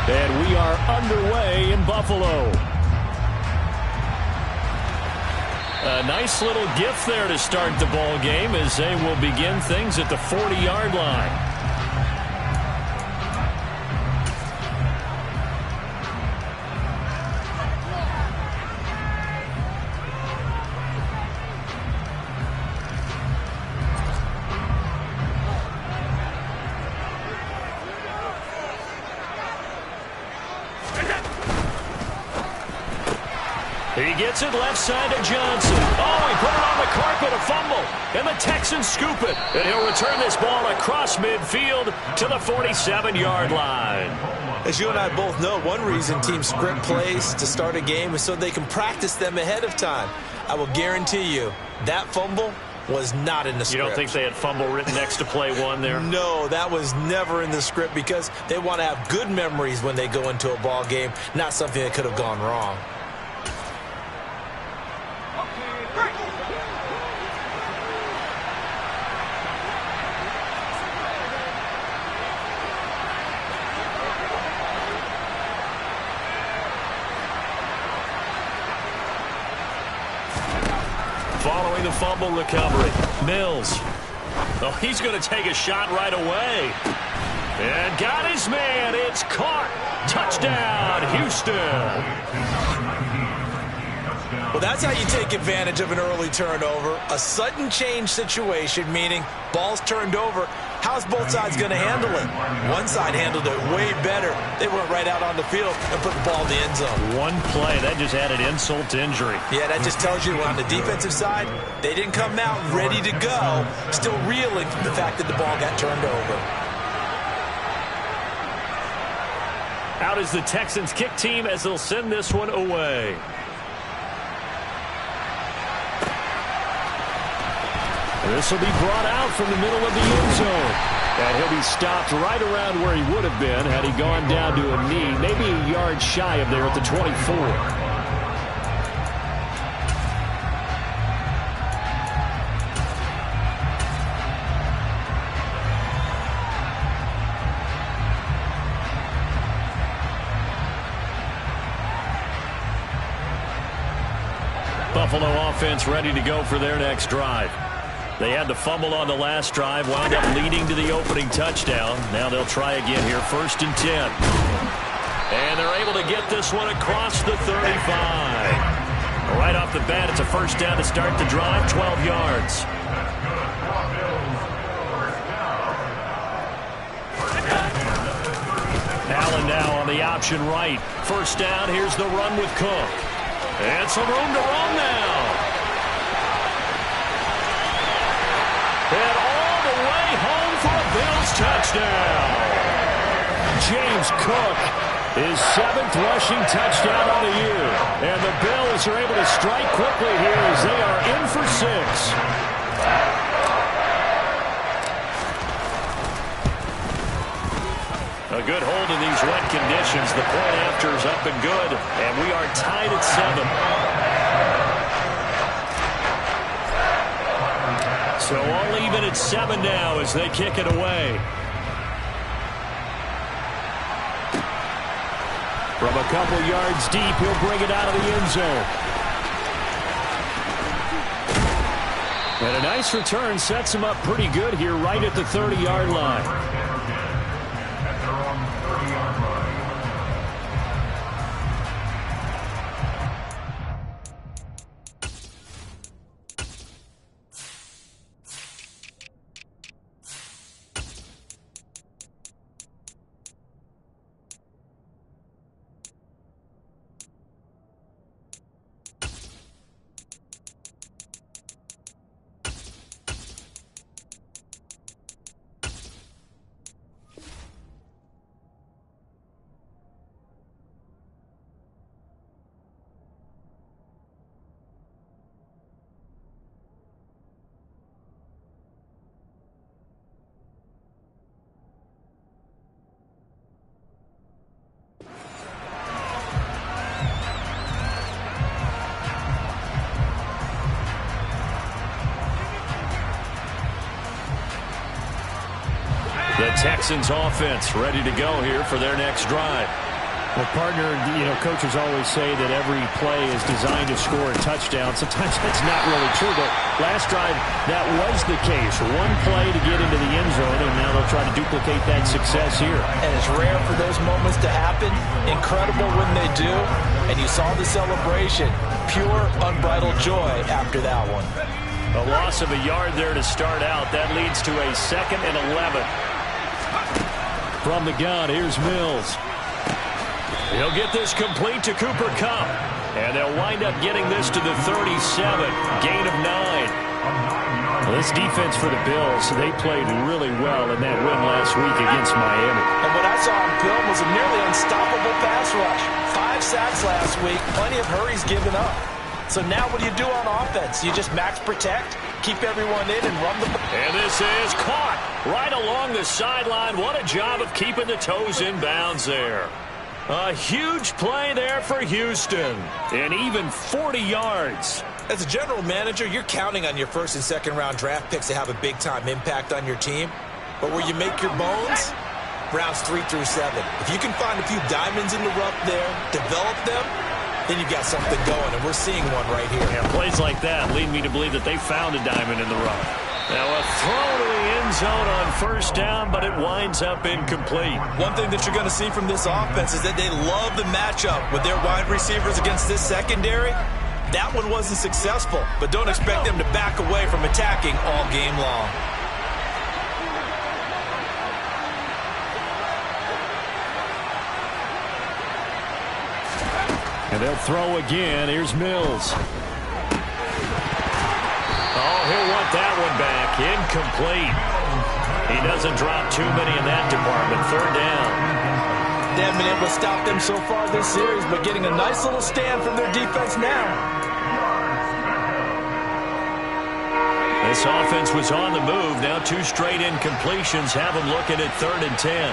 And we are underway in Buffalo. A nice little gift there to start the ball game as they will begin things at the 40-yard line. He gets it left side to Johnson. Oh, he put it on the carpet, a fumble. And the Texans scoop it. And he'll return this ball across midfield to the 47-yard line. As you and I both know, one reason teams script plays to start a game is so they can practice them ahead of time. I will guarantee you that fumble was not in the script. You don't think they had fumble written next to play one there? No, that was never in the script because they want to have good memories when they go into a ball game, not something that could have gone wrong. Following the fumble recovery, Mills. Oh, he's going to take a shot right away. And got his man. It's caught. Touchdown, Houston. Well, that's how you take advantage of an early turnover. A sudden change situation, meaning ball's turned over. How's both sides going to handle it? One side handled it way better. They went right out on the field and put the ball in the end zone. One play, that just added insult to injury. Yeah, that just tells you on the defensive side, they didn't come out ready to go, still reeling from the fact that the ball got turned over. Out is the Texans kick team as they'll send this one away. This will be brought out from the middle of the end zone. And he'll be stopped right around where he would have been had he gone down to a knee, maybe a yard shy of there at the 24. Buffalo offense ready to go for their next drive. They had the fumble on the last drive, wound up leading to the opening touchdown. Now they'll try again here, 1st and 10. And they're able to get this one across the 35. Right off the bat, it's a first down to start the drive, 12 yards. Allen now on the option right. First down, here's the run with Cook. And some room to run now. And all the way home for a Bills touchdown. James Cook, his 7th rushing touchdown of the year. And the Bills are able to strike quickly here as they are in for 6. A good hold in these wet conditions. The point after is up and good. And we are tied at 7. So all even at 7 now as they kick it away. From a couple yards deep, he'll bring it out of the end zone. And a nice return sets him up pretty good here right at the 30-yard line. The Texans offense ready to go here for their next drive. Well, partner, coaches always say that every play is designed to score a touchdown. Sometimes that's not really true, but last drive, that was the case. One play to get into the end zone, and now they'll try to duplicate that success here. And it's rare for those moments to happen. Incredible when they do. And you saw the celebration. Pure, unbridled joy after that one. A loss of a yard there to start out. That leads to a 2nd and 11. From the gun, here's Mills. He'll get this complete to Cooper Kupp. And they'll wind up getting this to the 37. Gain of 9. Well, this defense for the Bills, they played really well in that win last week against Miami. And what I saw on film was a nearly unstoppable pass rush. 5 sacks last week, plenty of hurries given up. So now what do you do on offense? You just max protect, keep everyone in, and run the ball. And this is caught right along the sideline. What a job of keeping the toes in bounds there. A huge play there for Houston, and even 40 yards. As a general manager, you're counting on your first and second round draft picks to have a big-time impact on your team. But where you make your bones, rounds 3 through 7. If you can find a few diamonds in the rough there, develop them, then you've got something going, and we're seeing one right here. Yeah, plays like that lead me to believe that they found a diamond in the rough. Now a throw to the end zone on first down, but it winds up incomplete. One thing that you're going to see from this offense is that they love the matchup with their wide receivers against this secondary. That one wasn't successful, but don't expect them to back away from attacking all game long. And they'll throw again. Here's Mills. Oh, he'll want that one back. Incomplete. He doesn't drop too many in that department. 3rd down. They haven't been able to stop them so far this series, but getting a nice little stand from their defense now. This offense was on the move. Now 2 straight incompletions have them looking at 3rd and 10.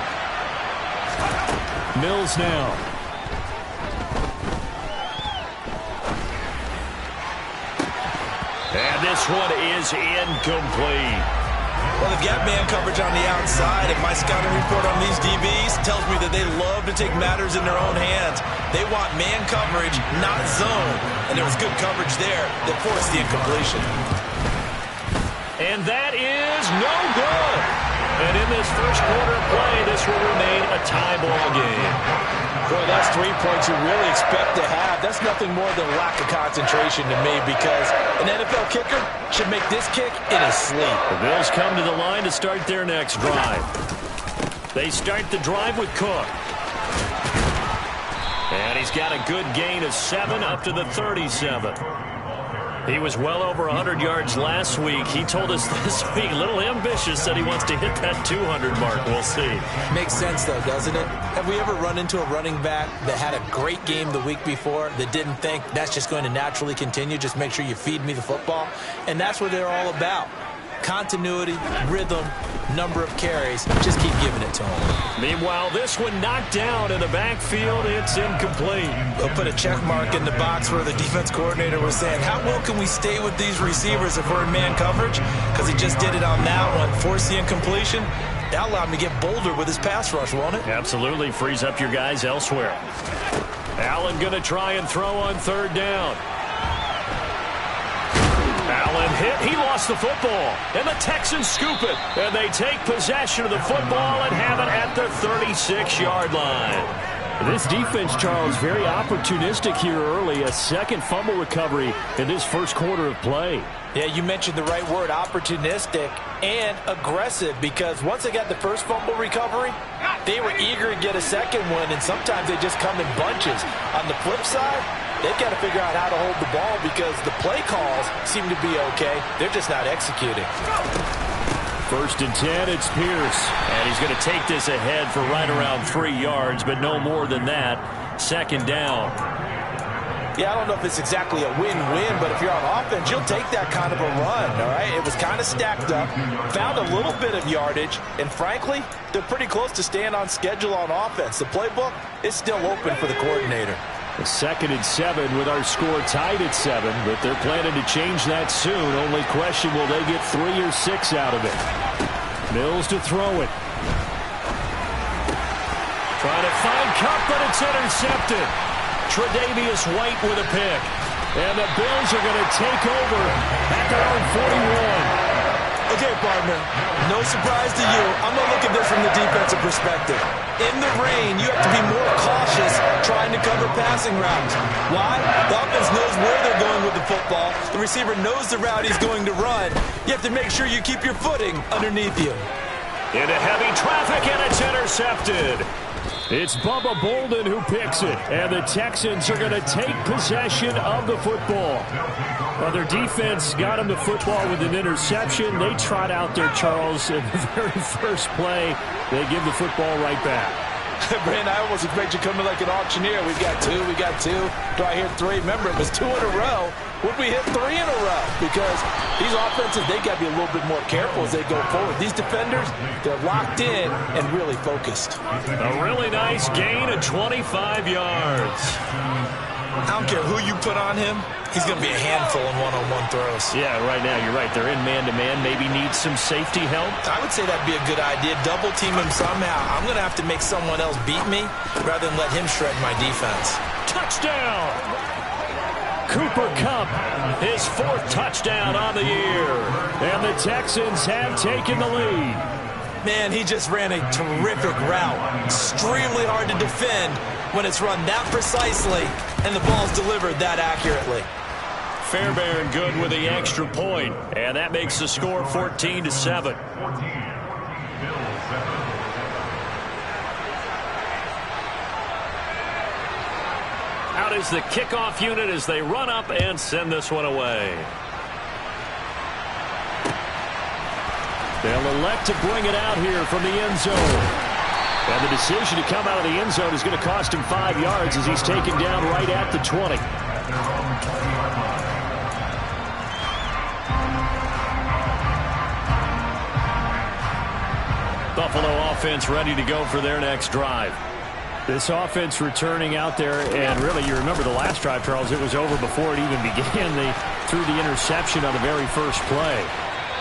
Mills now. And this one is incomplete. Well, they've got man coverage on the outside, and my scouting report on these DBs tells me that they love to take matters in their own hands. They want man coverage, not zone. And there was good coverage there that forced the incompletion. And that is no good. And in this first quarter of play, this will remain a tie ball game. Boy, that's 3 points you really expect to have. That's nothing more than lack of concentration to me, because an NFL kicker should make this kick in his sleep. The Bills come to the line to start their next drive. They start the drive with Cook. And he's got a good gain of 7 up to the 37. He was well over 100 yards last week. He told us this week, a little ambitious, that he wants to hit that 200 mark. We'll see. Makes sense, though, doesn't it? Have we ever run into a running back that had a great game the week before that didn't think that's just going to naturally continue? Just make sure you feed me the football. And that's what they're all about. Continuity, rhythm, number of carries. Just keep giving it to him. Meanwhile, this one knocked down in the backfield. It's incomplete. They'll put a check mark in the box where the defense coordinator was saying, how well can we stay with these receivers if we're in man coverage? Because he just did it on that one. Force the incompletion. That allowed him to get bolder with his pass rush, won't it? Absolutely. Frees up your guys elsewhere. Allen going to try and throw on 3rd down. Allen hit. He lost the football. And the Texans scoop it. And they take possession of the football and have it at the 36-yard line. This defense, Charles, very opportunistic here early. A 2nd fumble recovery in this first quarter of play. Yeah, you mentioned the right word, opportunistic and aggressive, because once they got the first fumble recovery, they were eager to get a second one, and sometimes they just come in bunches. On the flip side, they've got to figure out how to hold the ball because the play calls seem to be okay. They're just not executing. 1st and 10, it's Pierce. And he's going to take this ahead for right around 3 yards, but no more than that. 2nd down. Yeah, I don't know if it's exactly a win-win, but if you're on offense, you'll take that kind of a run, all right? It was kind of stacked up, found a little bit of yardage, and frankly, they're pretty close to staying on schedule on offense. The playbook is still open for the coordinator. 2nd and 7 with our score tied at 7, but they're planning to change that soon. Only question, will they get 3 or 6 out of it? Mills to throw it. Trying to find Kupp, but it's intercepted. Tre'Davious White with a pick. And the Bills are going to take over at their own 41. Okay, partner, no surprise to you. I'm going to look at this from the defensive perspective. In the rain, you have to be more cautious trying to cover passing routes. Why? The offense knows where they're going with the football. The receiver knows the route he's going to run. You have to make sure you keep your footing underneath you. Into heavy traffic, and it's intercepted. It's Bubba Bolden who picks it, and the Texans are going to take possession of the football. Well, their defense got them the football with an interception. They trot out there, Charles, in the very first play. They give the football right back. Brandon, I almost expect you coming like an auctioneer. We got two. Do I hear three? Remember, it was 2 in a row. Would we hit 3 in a row? Because these offenses, they got to be a little bit more careful as they go forward. These defenders, they're locked in and really focused. A really nice gain of 25 yards. I don't care who you put on him. He's going to be a handful in one-on-one throws. Yeah, right now, you're right. They're in man-to-man. Maybe need some safety help. I would say that'd be a good idea. Double team him somehow. I'm going to have to make someone else beat me rather than let him shred my defense. Touchdown! Cooper Kupp, his 4th touchdown on the year. And the Texans have taken the lead. Man, he just ran a terrific route. Extremely hard to defend when it's run that precisely and the ball's delivered that accurately. Fairbairn good with the extra point, and that makes the score 14-7. Out is the kickoff unit as they run up and send this one away. They'll elect to bring it out here from the end zone. And the decision to come out of the end zone is going to cost him 5 yards as he's taken down right at the 20. Buffalo offense ready to go for their next drive. This offense returning out there, and really, you remember the last drive, Charles, it was over before it even began. They threw the interception on the very first play.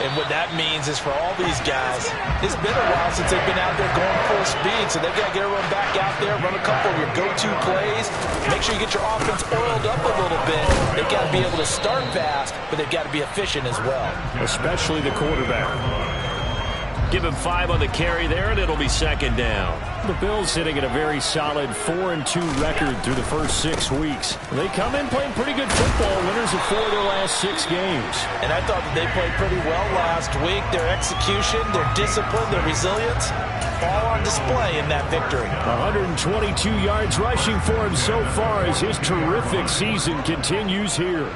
And what that means is for all these guys, it's been a while since they've been out there going full speed, so they've got to get everyone back out there, run a couple of your go-to plays, make sure you get your offense oiled up a little bit. They've got to be able to start fast, but they've got to be efficient as well. Especially the quarterback. Give him 5 on the carry there, and it'll be 2nd down. The Bills sitting at a very solid 4-2 record through the first 6 weeks. They come in playing pretty good football, winners of 4 of their last 6 games. And I thought that they played pretty well last week. Their execution, their discipline, their resilience, all on display in that victory. 122 yards rushing for him so far as his terrific season continues here.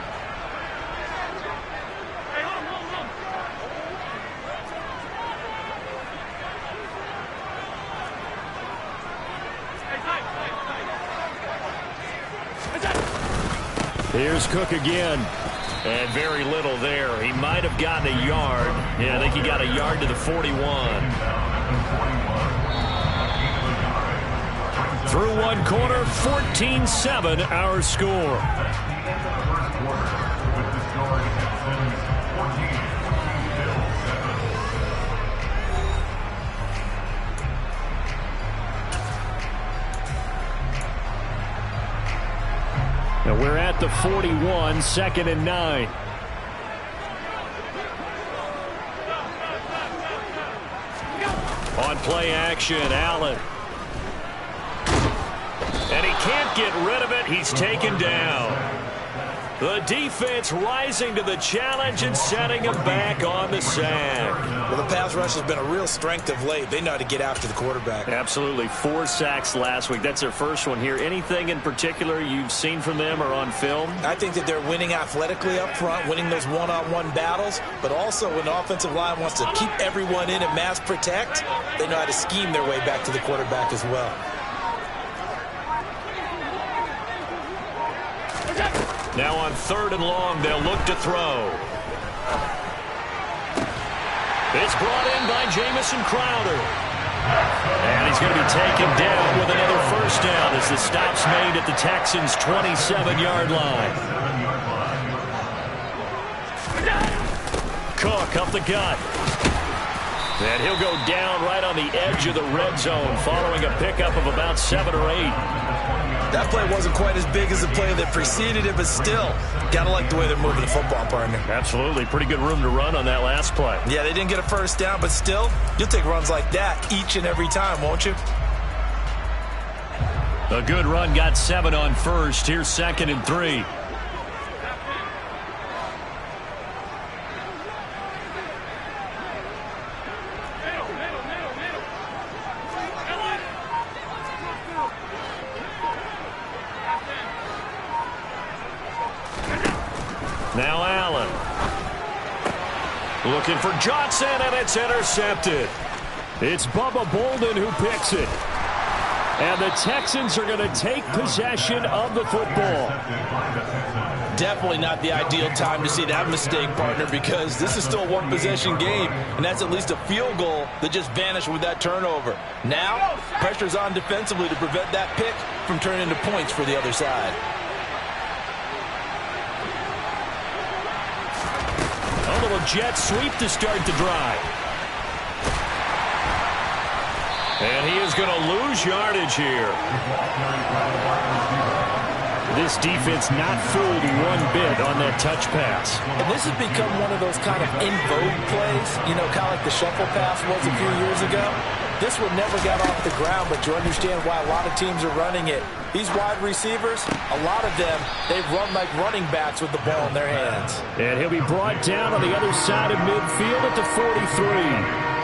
Here's Cook again. And very little there. He might have gotten a yard. Yeah, I think he got a yard to the 41. Through one quarter, 14-7 our score. Now we're at the 41, 2nd and 9. On play action, Allen. And he can't get rid of it. He's taken down. The defense rising to the challenge and setting him back on the sack. Well, the pass rush has been a real strength of late. They know how to get after the quarterback. Absolutely. 4 sacks last week. That's their first one here. Anything in particular you've seen from them or on film? I think that they're winning athletically up front, winning those one-on-one battles, but also when the offensive line wants to keep everyone in and mass protect, they know how to scheme their way back to the quarterback as well. Now on 3rd and long, they'll look to throw. It's brought in by Jamison Crowder. And he's going to be taken down with another first down as the stop's made at the Texans' 27-yard line. Cook up the gut. And he'll go down right on the edge of the red zone following a pickup of about 7 or 8. That play wasn't quite as big as the play that preceded it, but still, gotta like the way they're moving the football, partner. Absolutely. Pretty good room to run on that last play. Yeah, they didn't get a first down, but still, you'll take runs like that each and every time, won't you? A good run got 7 on first. Here's 2nd and 3. Now Allen. Looking for Johnson, and it's intercepted. It's Bubba Bolden who picks it. And the Texans are going to take possession of the football. Definitely not the ideal time to see that mistake, partner, because this is still a one-possession game, and that's at least a field goal that just vanished with that turnover. Now, pressure's on defensively to prevent that pick from turning into points for the other side. A little jet sweep to start the drive. And he is going to lose yardage here. This defense not fooled one bit on that touch pass. And this has become one of those kind of in vogue plays, you know, kind of like the shuffle pass was a few years ago. This one never got off the ground, but you understand why a lot of teams are running it. These wide receivers, a lot of them, they run like running backs with the ball in their hands. And he'll be brought down on the other side of midfield at the 43.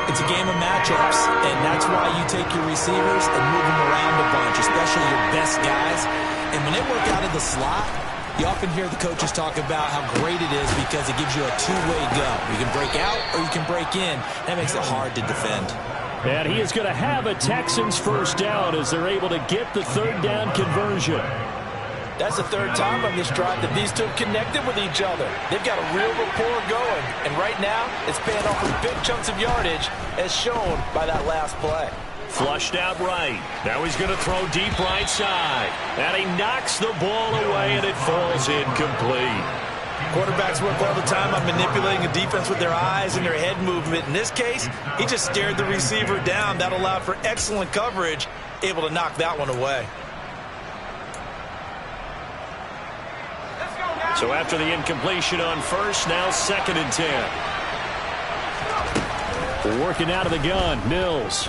It's a game of matchups, and that's why you take your receivers and move them around a bunch, especially your best guys. And when they work out of the slot, you often hear the coaches talk about how great it is because it gives you a two-way go. You can break out or you can break in. That makes it hard to defend. And he is going to have a Texans first down as they're able to get the 3rd down conversion. That's the 3rd time on this drive that these two have connected with each other. They've got a real rapport going. And right now, it's paying off with big chunks of yardage as shown by that last play. Flushed out right. Now he's going to throw deep right side. And he knocks the ball away, and it falls incomplete. Quarterbacks work all the time on manipulating a defense with their eyes and their head movement. In this case, he just stared the receiver down. That allowed for excellent coverage, able to knock that one away. So after the incompletion on first, now 2nd and 10. Working out of the gun, Mills.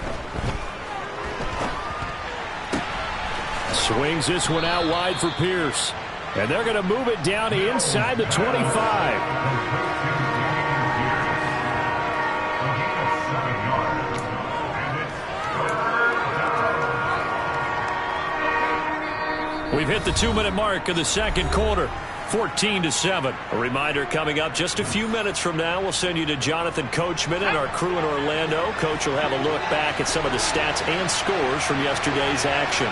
Swings this one out wide for Pierce. And they're going to move it down inside the 25. We've hit the 2-minute mark of the 2nd quarter. 14-7. A reminder coming up just a few minutes from now. We'll send you to Jonathan Coachman and our crew in Orlando. Coach will have a look back at some of the stats and scores from yesterday's action.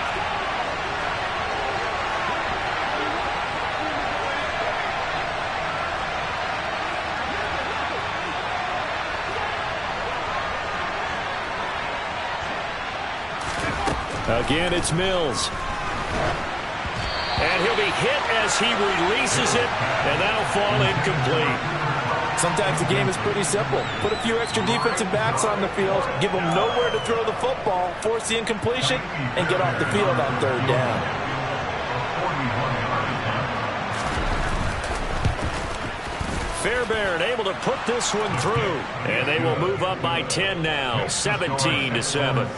Again, it's Mills. And he'll be hit as he releases it, and that'll fall incomplete. Sometimes the game is pretty simple. Put a few extra defensive backs on the field, give them nowhere to throw the football, force the incompletion, and get off the field on 3rd down. Fairbairn able to put this one through. And they will move up by 10 now, 17-7.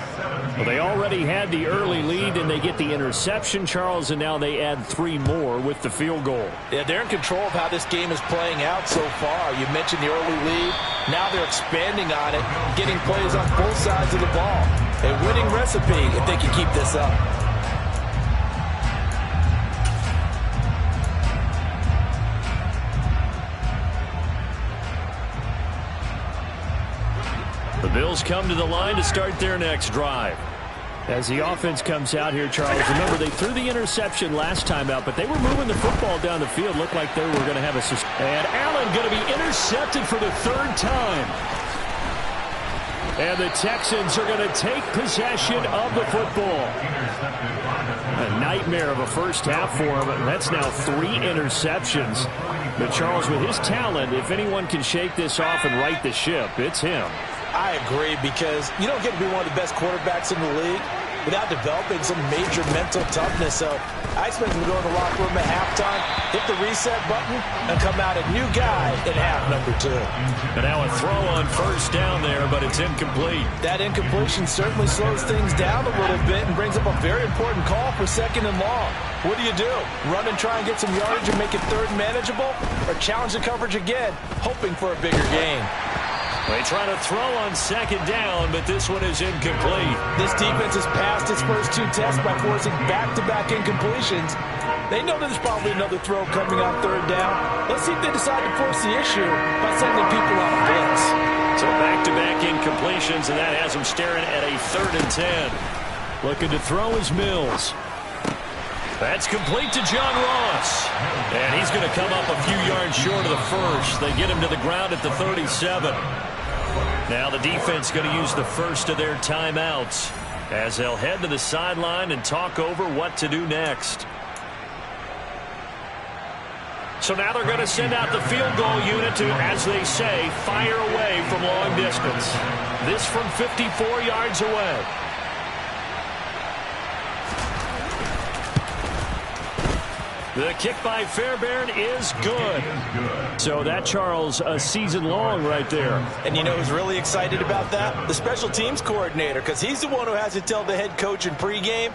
Well, they already had the early lead, and they get the interception, Charles, and now they add 3 more with the field goal. Yeah, they're in control of how this game is playing out so far. You mentioned the early lead. Now they're expanding on it, getting plays on both sides of the ball. A winning recipe if they can keep this up. The Bills come to the line to start their next drive. As the offense comes out here, Charles, remember they threw the interception last time out, but they were moving the football down the field. Looked like they were going to have a... And Allen going to be intercepted for the 3rd time. And the Texans are going to take possession of the football. A nightmare of a first half for him. That's now 3 interceptions. But, Charles, with his talent, if anyone can shake this off and right the ship, it's him. I agree, because you don't get to be one of the best quarterbacks in the league without developing some major mental toughness. So I expect him to go in the locker room at halftime, hit the reset button, and come out a new guy in half number 2. And now a throw on first down there, but it's incomplete. That incompletion certainly slows things down a little bit and brings up a very important call for 2nd and long. What do? Run and try and get some yardage and make it 3rd and manageable, or challenge the coverage again, hoping for a bigger gain? They try to throw on 2nd down, but this one is incomplete. This defense has passed its first 2 tests by forcing back-to-back incompletions. They know there's probably another throw coming on 3rd down. Let's see if they decide to force the issue by sending people on a blitz. So back-to-back incompletions, and that has them staring at a 3rd and 10. Looking to throw is Mills. That's complete to John Ross. And he's going to come up a few yards short of the first. They get him to the ground at the 37. Now the defense going to use the first of their timeouts as they'll head to the sideline and talk over what to do next. So now they're going to send out the field goal unit to, as they say, fire away from long distance. This from 54 yards away. The kick by Fairbairn is good. So that, Charles, a season long right there. And you know who's really excited about that? The special teams coordinator, because he's the one who has to tell the head coach in pregame,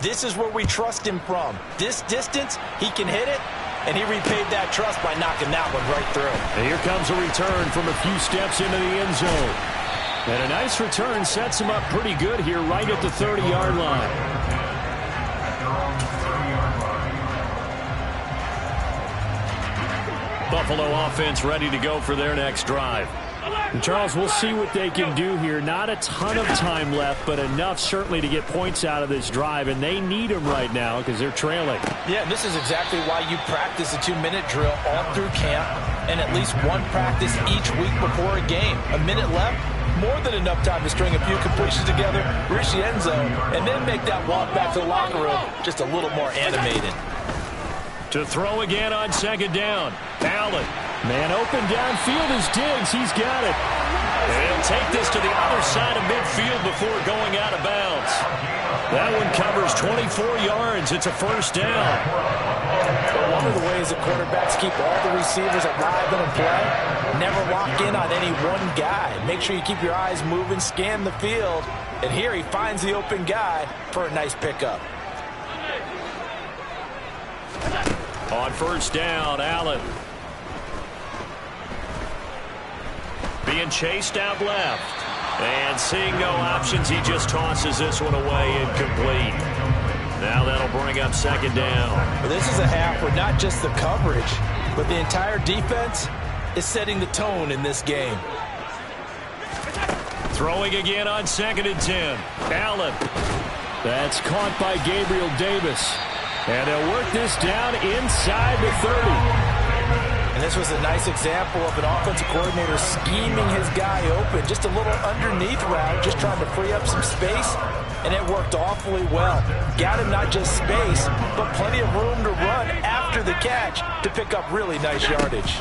this is where we trust him from. This distance, he can hit it, and he repaid that trust by knocking that one right through. And here comes a return from a few steps into the end zone. And a nice return sets him up pretty good here right at the 30-yard line. Buffalo offense ready to go for their next drive. And Charles, we'll see what they can do here. Not a ton of time left, but enough certainly to get points out of this drive, and they need them right now because they're trailing. Yeah, and this is exactly why you practice a 2-minute drill all through camp and at least one practice each week before a game. A minute left, more than enough time to string a few completions together, reach the end zone, and then make that walk back to the locker room just a little more animated. To throw again on 2nd down. Allen. Man open downfield is Diggs. He's got it. And he'll take this to the other side of midfield before going out of bounds. That one covers 24 yards. It's a first down. One of the ways that quarterbacks keep all the receivers alive and in play, never lock in on any one guy. Make sure you keep your eyes moving, scan the field. And here he finds the open guy for a nice pickup. On first down, Allen. Being chased out left. And seeing no options, he just tosses this one away, incomplete. Now that'll bring up 2nd down. Well, this is a half where not just the coverage, but the entire defense is setting the tone in this game. Throwing again on 2nd and 10. Allen. That's caught by Gabriel Davis. And they'll work this down inside the 30. And this was a nice example of an offensive coordinator scheming his guy open. Just a little underneath route, just trying to free up some space. And it worked awfully well. Got him not just space, but plenty of room to run after the catch to pick up really nice yardage.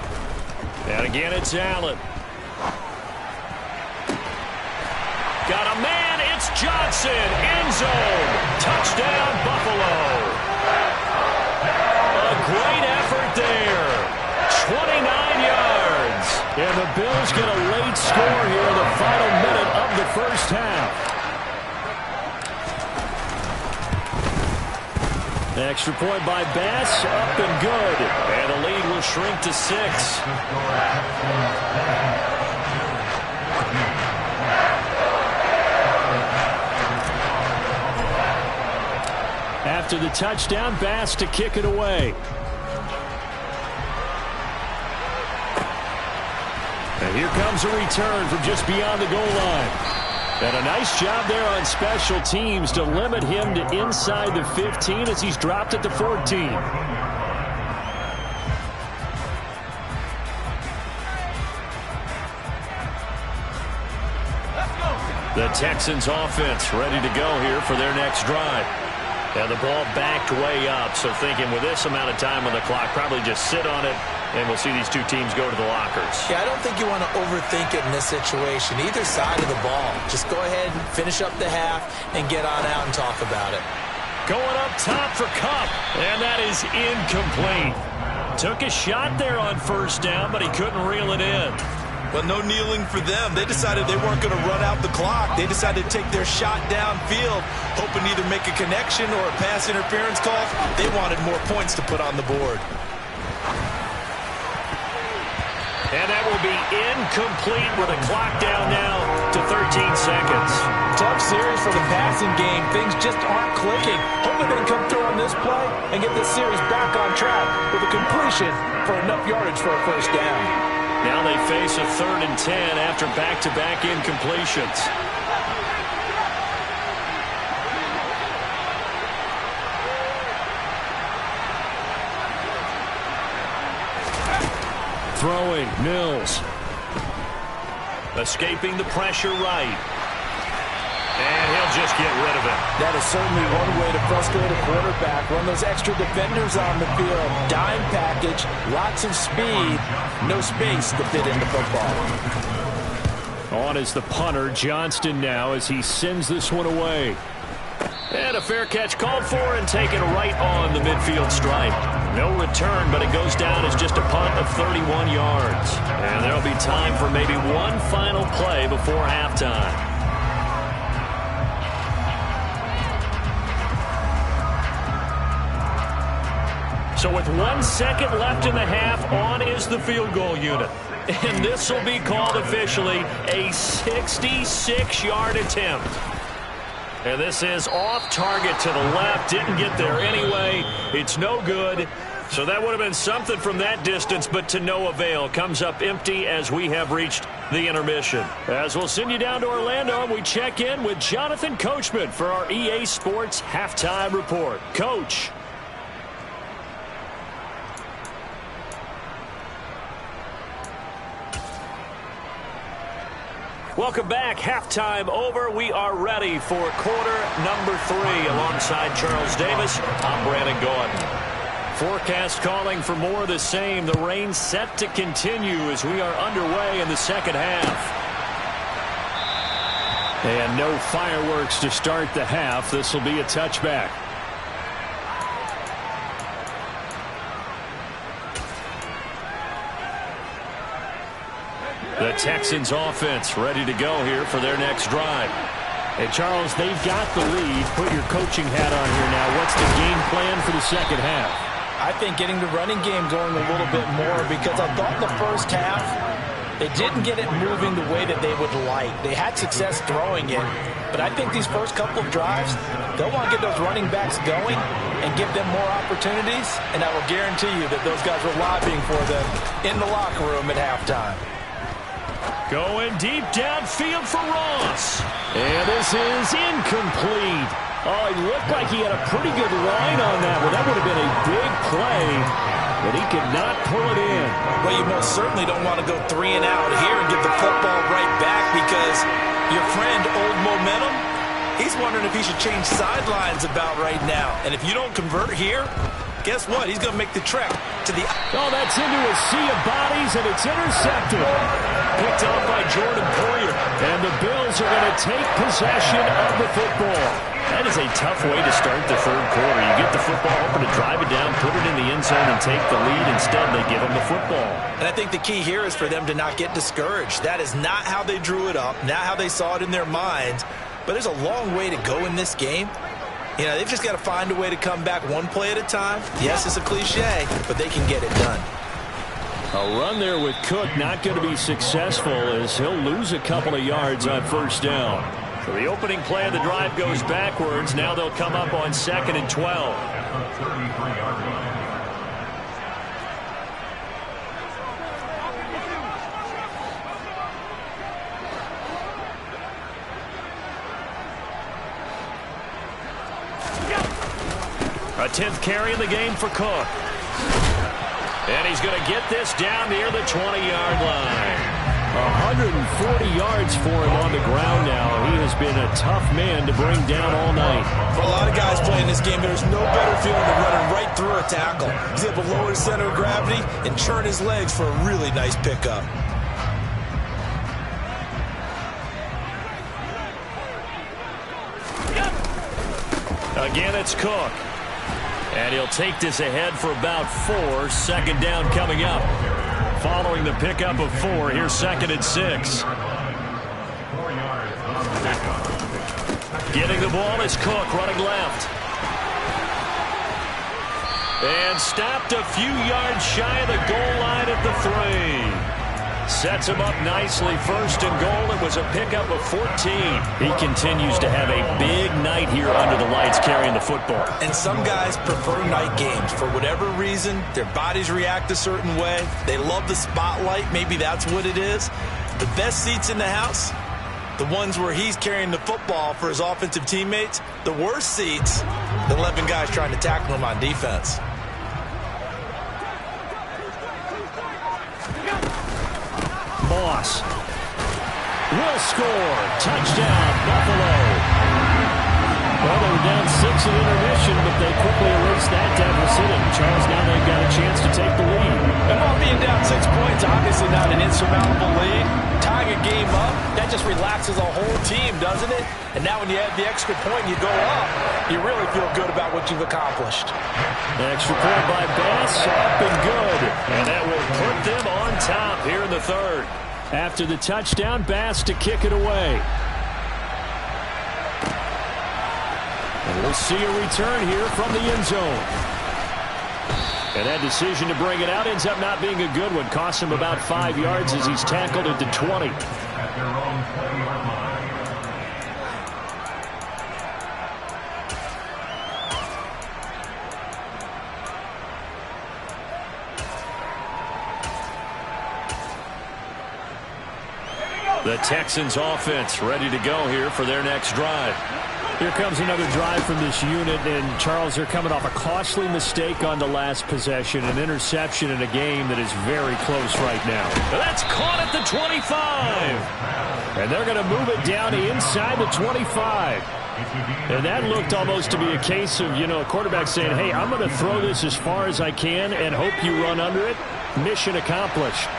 And again, it's Allen. Got a man, it's Johnson. End zone. Touchdown, Buffalo. A great effort there. 29 yards. And the Bills get a late score here in the final minute of the first half. Extra point by Bass, up and good. And the lead will shrink to 6. After the touchdown, Bass to kick it away. And here comes a return from just beyond the goal line. And a nice job there on special teams to limit him to inside the 15 as he's dropped at the 14. The Texans offense ready to go here for their next drive. And the ball backed way up, so thinking with this amount of time on the clock, probably just sit on it And we'll see these two teams go to the lockers. Yeah, I don't think you want to overthink it in this situation. Either side of the ball. Just go ahead and finish up the half and get on out and talk about it. Going up top for Kupp, and that is incomplete. Took a shot there on first down, but he couldn't reel it in. But no kneeling for them. They decided they weren't going to run out the clock. They decided to take their shot downfield, hoping to either make a connection or a pass interference call. They wanted more points to put on the board. And that will be incomplete with a clock down now to 13 seconds. Tough series for the passing game. Things just aren't clicking. Hoping they can come through on this play and get this series back on track with a completion for enough yardage for a first down. Now they face a 3rd and 10 after back-to-back incompletions. Throwing, Mills. Escaping the pressure right. And he'll just get rid of it. That is certainly one way to frustrate a quarterback. Run those extra defenders on the field. Dime package, lots of speed, no space to fit in the football. On is the punter, Johnston now, as he sends this one away. And a fair catch called for and taken right on the midfield stripe. No return, but it goes down as just a punt of 31 yards. And there'll be time for maybe one final play before halftime. So with 1 second left in the half, on is the field goal unit. And this will be called officially a 66-yard attempt. And this is off target to the left. Didn't get there anyway. It's no good. So that would have been something from that distance, but to no avail. Comes up empty as we have reached the intermission. As we'll send you down to Orlando, we check in with Jonathan Coachman for our EA Sports Halftime Report. Coach. Welcome back. Halftime over. We are ready for quarter number 3. Alongside Charles Davis, I'm Brandon Gaudin. Forecast calling for more of the same. The rain set to continue as we are underway in the second half. And no fireworks to start the half. This will be a touchback. The Texans offense ready to go here for their next drive. Hey, Charles, they've got the lead. Put your coaching hat on here now. What's the game plan for the second half? I think getting the running game going a little bit more, because I thought the first half they didn't get it moving the way that they would like. They had success throwing it, but I think these first couple of drives, they'll want to get those running backs going and give them more opportunities, and I will guarantee you that those guys were lobbying for them in the locker room at halftime. Going deep downfield for Ross. And this is incomplete. Oh, he looked like he had a pretty good line on that one. That would have been a big play, but he could not pull it in. Well, you most certainly don't want to go 3 and out here and give the football right back, because your friend, Old Momentum, he's wondering if he should change sidelines about right now. And if you don't convert here, guess what? He's going to make the trek to the... Oh, that's into a sea of bodies, and it's intercepted. Picked off by Jordan Poyer. And the Bills are going to take possession of the football. That is a tough way to start the third quarter. You get the football, hoping to drive it down, put it in the end zone, and take the lead. Instead, they give them the football. And I think the key here is for them to not get discouraged. That is not how they drew it up, not how they saw it in their minds. But there's a long way to go in this game. You know, they've just got to find a way to come back one play at a time. Yes, it's a cliche, but they can get it done. A run there with Cook not going to be successful, as he'll lose a couple of yards on first down. So the opening play of the drive goes backwards. Now they'll come up on 2nd and 12. A 10th carry in the game for Cook. And he's going to get this down near the 20-yard line. 140 yards for him on the ground now. He has been a tough man to bring down all night. For a lot of guys playing this game, there's no better feeling than running right through a tackle. He's able to lower his center of gravity and churn his legs for a really nice pickup. Again, it's Cook. And he'll take this ahead for about 4. Second down coming up. Following the pickup of 4, here's 2nd and 6. Getting the ball is Cook, running left. And stopped a few yards shy of the goal line at the 3. Sets him up nicely. 1st and goal. It was a pickup of 14. He continues to have a big night here under the lights carrying the football. And some guys prefer night games. For whatever reason, their bodies react a certain way. They love the spotlight. Maybe that's what it is. The best seats in the house, the ones where he's carrying the football for his offensive teammates. The worst seats, the 11 guys trying to tackle him on defense. Moss will score. Touchdown, Buffalo. Well, they were down 6 at intermission, but they quickly erased that deficit. And Charles, now they've got a chance to take the lead. And while being down 6 points, obviously not an insurmountable lead. Tying a game up, that just relaxes a whole team, doesn't it? And now when you add the extra point and you go up, you really feel good about what you've accomplished. The extra point by Bass, up and good. And that will put them on top here in the 3rd. After the touchdown, Bass to kick it away. And we'll see a return here from the end zone. And that decision to bring it out ends up not being a good one. Costs him about 5 yards as he's tackled into 20. The Texans offense ready to go here for their next drive. Here comes another drive from this unit, and Charles, they're coming off a costly mistake on the last possession, an interception in a game that is very close right now. That's caught at the 25. And they're going to move it down to inside the 25. And that looked almost to be a case of, a quarterback saying, hey, I'm going to throw this as far as I can and hope you run under it. Mission accomplished.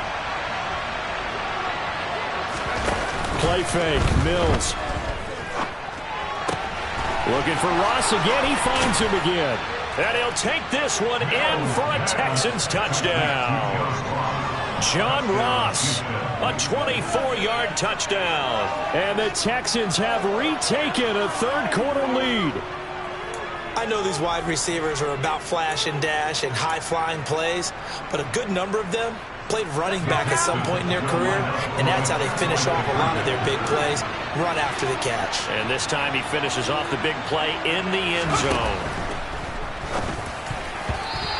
Play fake, Mills. Looking for Ross again. He finds him again. And he'll take this one in for a Texans touchdown. John Ross, a 24-yard touchdown. And the Texans have retaken a 3rd quarter lead. I know these wide receivers are about flash and dash and high-flying plays, but a good number of them played running back at some point in their career, and that's how they finish off a lot of their big plays, run after the catch. And this time he finishes off the big play in the end zone.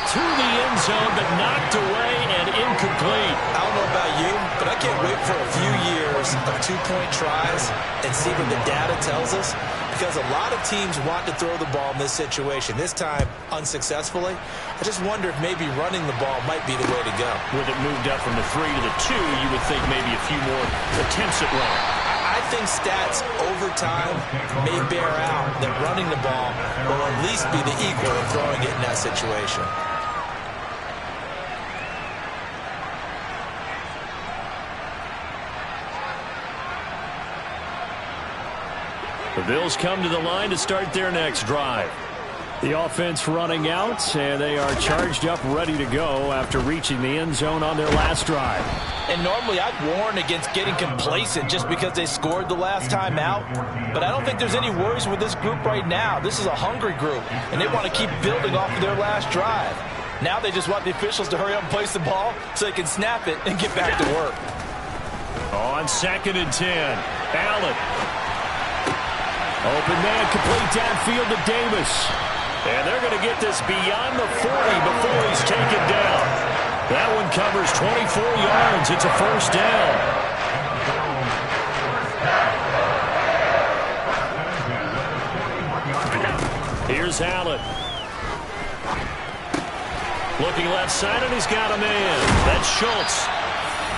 To the end zone, but knocked away and incomplete. I don't know about you, but I can't wait for a few years of 2-point tries and see what the data tells us, because a lot of teams want to throw the ball in this situation. This time, unsuccessfully. I just wonder if maybe running the ball might be the way to go. With it moved up from the 3 to the 2, you would think maybe a few more attempts at running. I think stats over time may bear out that running the ball will at least be the equal of throwing it in that situation. The Bills come to the line to start their next drive. The offense running out, and they are charged up, ready to go after reaching the end zone on their last drive. And normally I'd warn against getting complacent just because they scored the last time out. But I don't think there's any worries with this group right now. This is a hungry group, and they want to keep building off of their last drive. Now they just want the officials to hurry up and place the ball so they can snap it and get back to work. On 2nd and 10, Allen. Open man, complete downfield to Davis. And they're going to get this beyond the 40 before he's taken down. That one covers 24 yards. It's a 1st down. Here's Allen. Looking left side, and he's got a man. That's Schultz.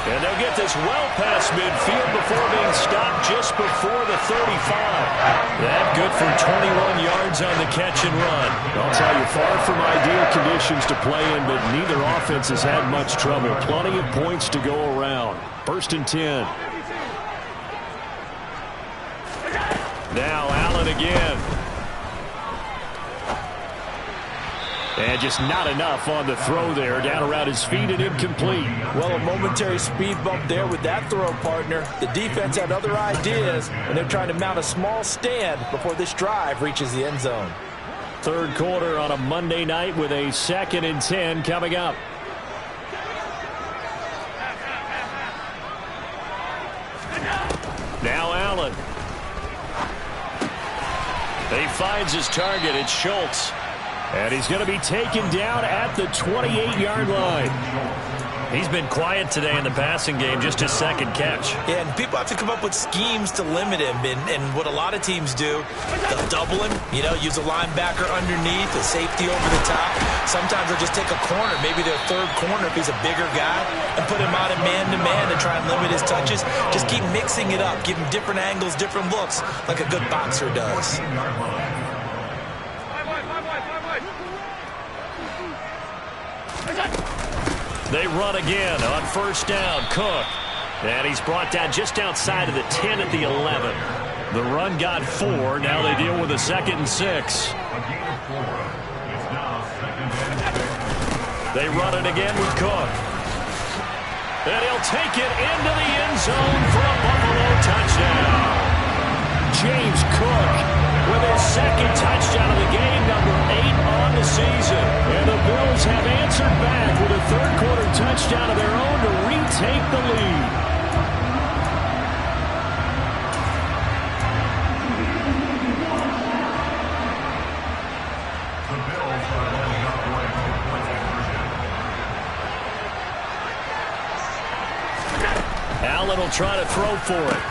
And they'll get this well past midfield before being stopped just before the 35. That good for 21 yards on the catch and run. I'll tell you, far from ideal conditions to play in, but neither offense has had much trouble. Plenty of points to go around. 1st and 10. Now Allen again. And just not enough on the throw there. Down around his feet and incomplete. Well, a momentary speed bump there with that throw, partner. The defense had other ideas, and they're trying to mount a small stand before this drive reaches the end zone. 3rd quarter on a Monday night with a 2nd and 10 coming up. Now Allen. He finds his target. It's Schultz. And he's going to be taken down at the 28-yard line. He's been quiet today in the passing game, just his 2nd catch. Yeah, and people have to come up with schemes to limit him. And what a lot of teams do, they'll double him, use a linebacker underneath, a safety over the top. Sometimes they'll just take a corner, maybe their 3rd corner if he's a bigger guy, and put him out in man-to-man and try and limit his touches. Just keep mixing it up, give him different angles, different looks, like a good boxer does. They run again on 1st down. Cook. And he's brought down just outside of the 10 at the 11. The run got 4. Now they deal with a 2nd and 6. They run it again with Cook. And he'll take it into the end zone for a Buffalo touchdown. James Cook with his 2nd touchdown of the game, number 8 on the season. And the Bills have answered back with a 3rd quarter touchdown of their own to retake the lead. Allen will try to throw for it.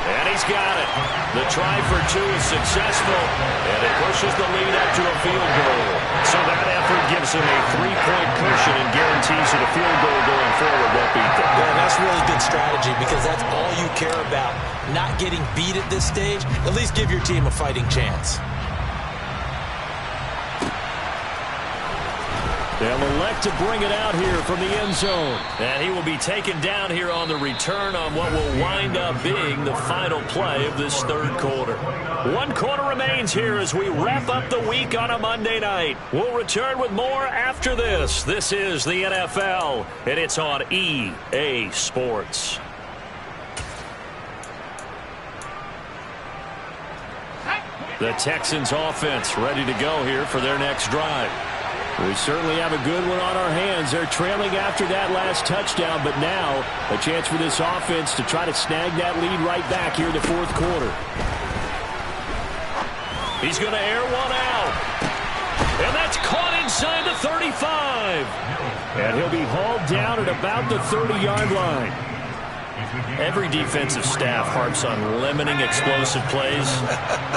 And he's got it. The try for 2 is successful, and it pushes the lead up to a field goal. So that effort gives him a 3-point cushion and guarantees that a field goal going forward won't beat them. Yeah, that's really good strategy because that's all you care about. Not getting beat at this stage. At least give your team a fighting chance. They'll elect to bring it out here from the end zone. And he will be taken down here on the return on what will wind up being the final play of this 3rd quarter. 1 quarter remains here as we wrap up the week on a Monday night. We'll return with more after this. This is the NFL, and it's on EA Sports. The Texans offense ready to go here for their next drive. We certainly have a good one on our hands. They're trailing after that last touchdown, but now a chance for this offense to try to snag that lead right back here in the 4th quarter. He's going to air one out. And that's caught inside the 35. And he'll be hauled down at about the 30-yard line. Every defensive staff harps on limiting explosive plays.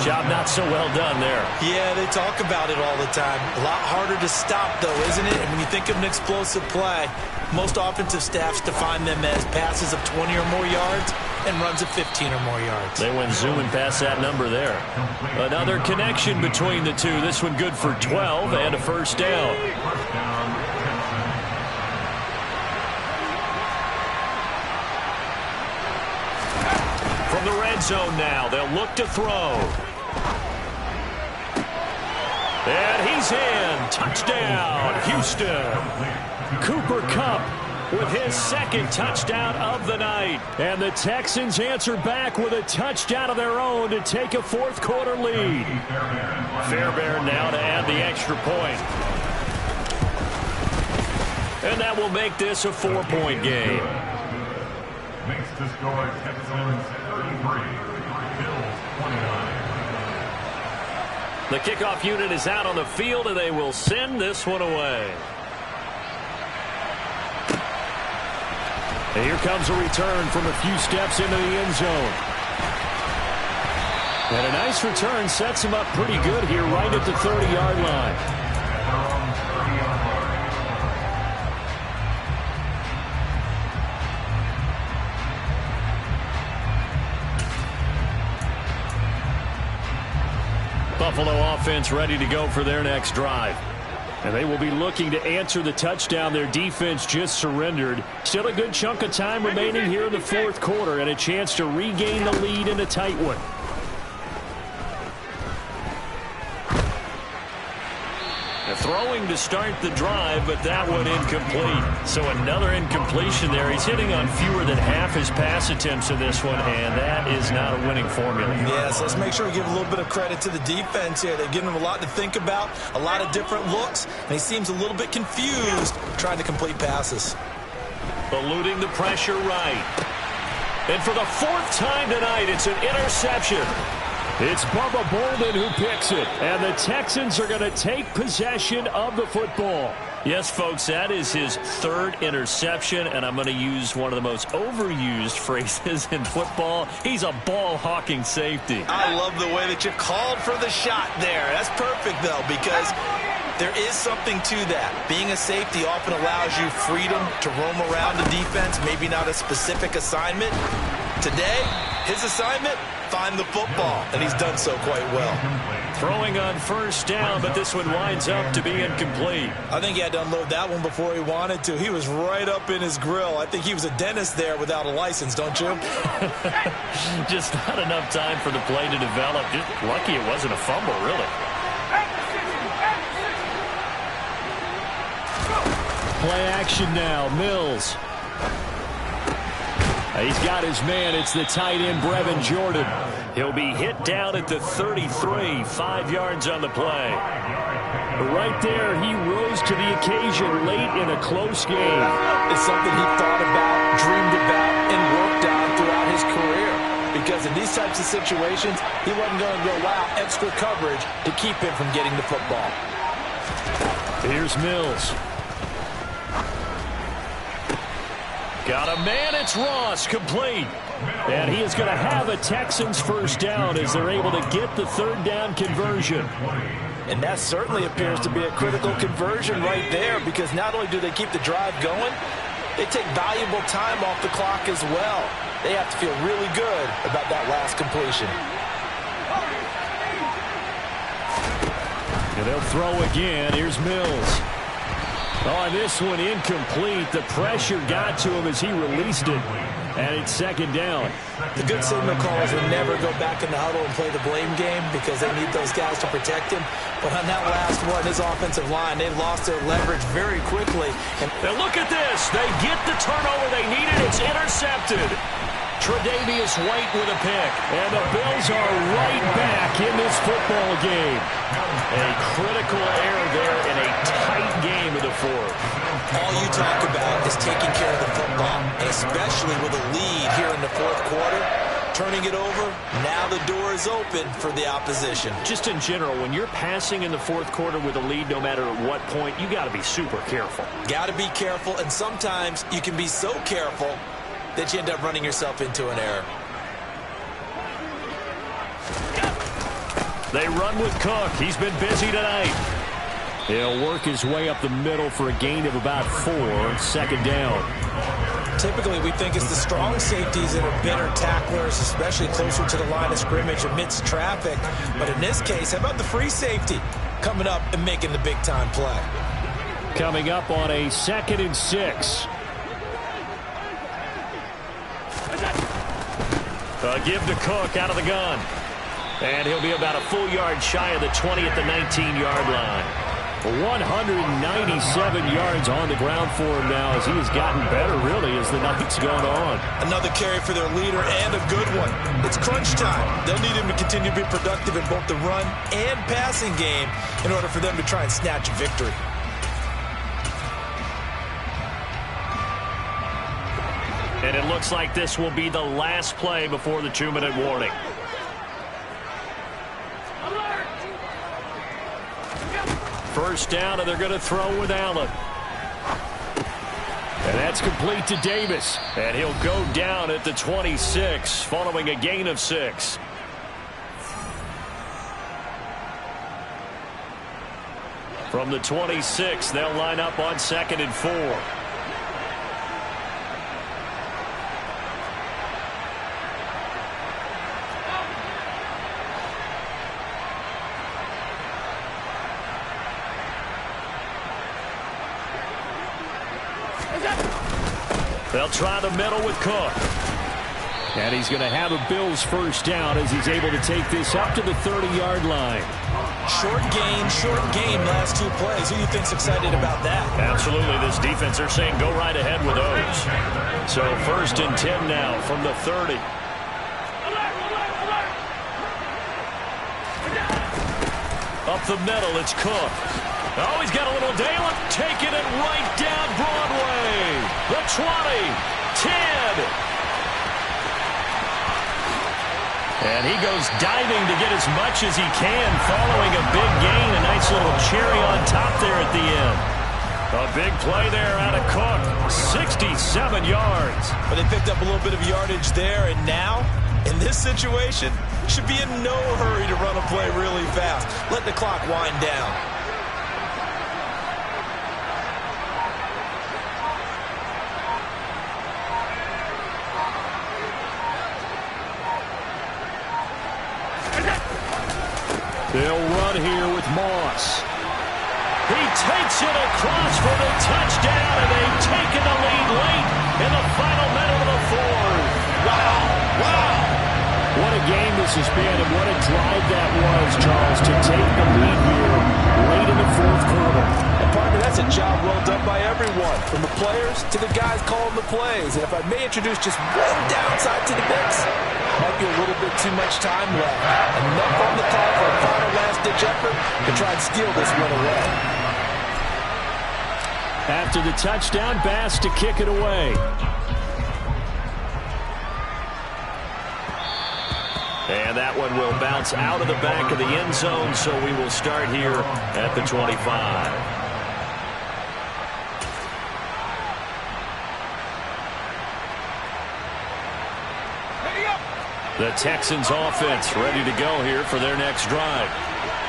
Job not so well done there. Yeah, they talk about it all the time. A lot harder to stop, though, isn't it? And when you think of an explosive play, most offensive staffs define them as passes of 20 or more yards and runs of 15 or more yards. They went zooming past that number there. Another connection between the two. This one good for 12 and a 1st down. From the red zone now, they'll look to throw. And he's in. Touchdown, Houston. Cooper Kupp with his 2nd touchdown of the night. And the Texans answer back with a touchdown of their own to take a 4th quarter lead. Fairbairn now to add the extra point. And that will make this a 4-point game. Makes the score Texans 33, Bills 29. The kickoff unit is out on the field, and they will send this one away. And here comes a return from a few steps into the end zone. And a nice return sets him up pretty good here right at the 30-yard line. Buffalo offense ready to go for their next drive. And they will be looking to answer the touchdown their defense just surrendered. Still a good chunk of time remaining here in the fourth quarter and a chance to regain the lead in a tight one. Throwing to start the drive, but that one incomplete. So another incompletion there. He's hitting on fewer than half his pass attempts in this one, and that is not a winning formula. Yeah, so let's make sure we give a little bit of credit to the defense here. They've given him a lot to think about, a lot of different looks, and he seems a little bit confused trying to complete passes. Eluding the pressure right. And for the fourth time tonight, it's an interception. It's Bubba Bolden who picks it, and the Texans are going to take possession of the football. Yes, folks, that is his third interception, and I'm going to use one of the most overused phrases in football. He's a ball-hawking safety. I love the way that you called for the shot there. That's perfect, though, because there is something to that. Being a safety often allows you freedom to roam around the defense, maybe not a specific assignment. Today, his assignment, find the football, and he's done so quite well. Throwing on first down, but this one winds up to be incomplete. I think he had to unload that one before he wanted to. He was right up in his grill. I think he was a dentist there without a license, don't you? Just not enough time for the play to develop. Just lucky it wasn't a fumble, really. Play action now, Mills. He's got his man. It's the tight end, Brevin Jordan. He'll be hit down at the 33, 5 yards on the play. Right there, he rose to the occasion late in a close game. It's something he thought about, dreamed about, and worked on throughout his career. Because in these types of situations, he wasn't going to allow extra coverage to keep him from getting the football. Here's Mills. Got a man, it's Ross, complete. And he is going to have a Texans first down as they're able to get the third down conversion. And that certainly appears to be a critical conversion right there, because not only do they keep the drive going, they take valuable time off the clock as well. They have to feel really good about that last completion. And they'll throw again. Here's Mills. Oh, this one incomplete. The pressure got to him as he released it. And it's second down. The good signal calls will never go back in the huddle and play the blame game because they need those guys to protect him. But on that last one, his offensive line, they lost their leverage very quickly. And look at this. They get the turnover they needed. It's intercepted. Tre'Davious White with a pick. And the Bills are right back in this football game. A critical error there in a tight game of the fourth. All you talk about is taking care of the football, and especially with a lead here in the fourth quarter. Turning it over, now the door is open for the opposition. Just in general, when you're passing in the fourth quarter with a lead, no matter at what point, you got to be super careful. Got to be careful, and sometimes you can be so careful that you end up running yourself into an error. They run with Cook. He's been busy tonight. He'll work his way up the middle for a gain of about 4, second down. Typically, we think it's the strong safeties that are better tacklers, especially closer to the line of scrimmage amidst traffic. But in this case, how about the free safety coming up and making the big-time play? Coming up on a 2nd and 6. Give to Cook out of the gun. And he'll be about a full yard shy of the 20 at the 19-yard line. 197 yards on the ground for him now as he has gotten better, really, as the night's gone on. Another carry for their leader and a good one. It's crunch time. They'll need him to continue to be productive in both the run and passing game in order for them to try and snatch a victory. And it looks like this will be the last play before the 2-minute warning. First down, and they're going to throw with Allen. And that's complete to Davis. And he'll go down at the 26, following a gain of 6. From the 26, they'll line up on 2nd and 4. They'll try the middle with Cook. And he's going to have a Bills first down as he's able to take this up to the 30-yard line. Short game, last 2 plays. Who do you think's excited about that? Absolutely. This defense, they're saying go right ahead with those. So 1st and 10 now from the 30. Up the middle, it's Cook. Oh, he's got a little Dalen, taking it right down Broadway. The 20, 10. And he goes diving to get as much as he can, following a big gain. A nice little cherry on top there at the end. A big play there out of Cook. 67 yards. But they picked up a little bit of yardage there, and now, in this situation, should be in no hurry to run a play really fast. Let the clock wind down. They'll run here with Moss. He takes it across for the touchdown, and they've taken the lead late in the final minute of the 4th. Wow. What a game this has been, and what a drive that was, Charles, to take the lead here late in the 4th quarter. And partner, that's a job well done by everyone, from the players to the guys calling the plays. And if I may introduce just one downside to the mix, might be a little bit too much time left. Enough on the clock for a final last-ditch effort to try and steal this one away. After the touchdown, Bass to kick it away. And that one will bounce out of the back of the end zone, so we will start here at the 25. The Texans offense ready to go here for their next drive.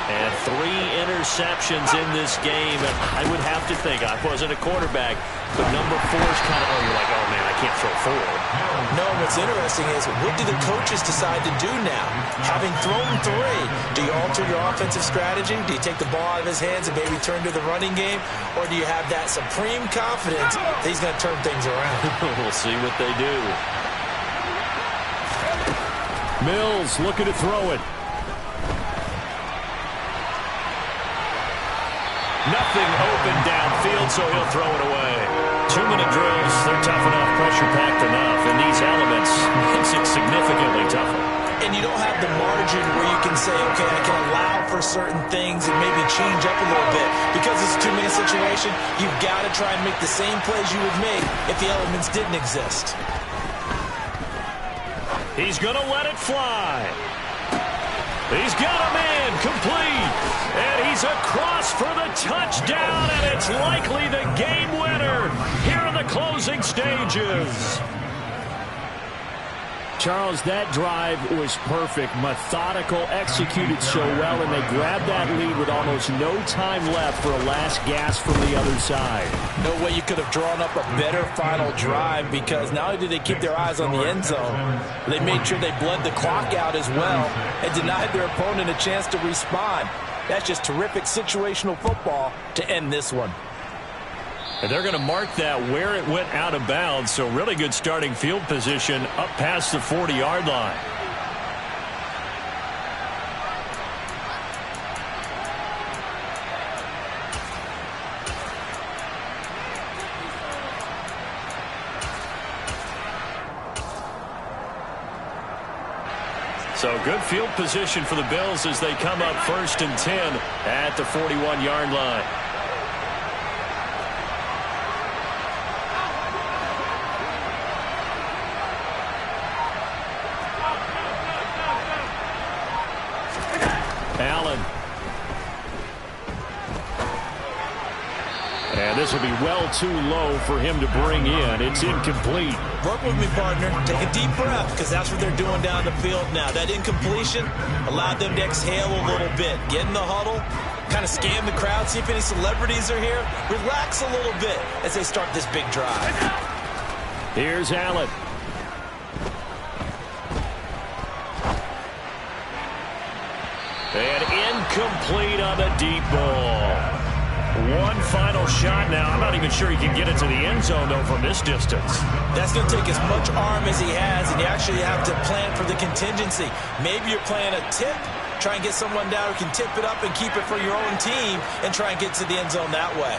And 3 interceptions in this game. And I would have to think, I wasn't a quarterback, but number 4 is kind of, you're like, oh man, I can't throw 4. No, what's interesting is, what do the coaches decide to do now? Having thrown 3, do you alter your offensive strategy? Do you take the ball out of his hands and maybe turn to the running game? Or do you have that supreme confidence that he's going to turn things around? We'll see what they do. Mills looking to throw it. Nothing open downfield, so he'll throw it away. 2-minute drills, they're tough enough, pressure-packed enough, and these elements makes it significantly tougher. And you don't have the margin where you can say, okay, I can allow for certain things and maybe change up a little bit. Because it's a 2-minute situation, you've got to try and make the same plays you would make if the elements didn't exist. He's going to let it fly. He's got a man complete. And he's across for the touchdown, and it's likely the game winner here in the closing stages. Charles, that drive was perfect, methodical, executed so well, and they grabbed that lead with almost no time left for a last gasp from the other side. No way you could have drawn up a better final drive, because not only did they keep their eyes on the end zone, they made sure they bled the clock out as well and denied their opponent a chance to respond. That's just terrific situational football to end this one. And they're going to mark that where it went out of bounds, so really good starting field position up past the 40-yard line. So good field position for the Bills as they come up 1st and 10 at the 41-yard line. Allen. And this will be well too low for him to bring in. It's incomplete. Work with me, partner. Take a deep breath, because that's what they're doing down the field now. That incompletion allowed them to exhale a little bit. Get in the huddle, kind of scan the crowd, see if any celebrities are here. Relax a little bit as they start this big drive. Here's Allen. And incomplete on the deep ball. One final shot now. I'm not even sure he can get it to the end zone, though, from this distance. That's going to take as much arm as he has, and you actually have to plan for the contingency. Maybe you're playing a tip. Try and get someone down who can tip it up and keep it for your own team and try and get to the end zone that way.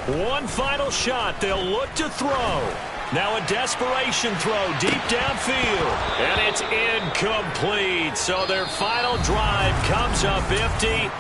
One final shot. They'll look to throw. Now a desperation throw deep downfield. And it's incomplete. So their final drive comes up empty.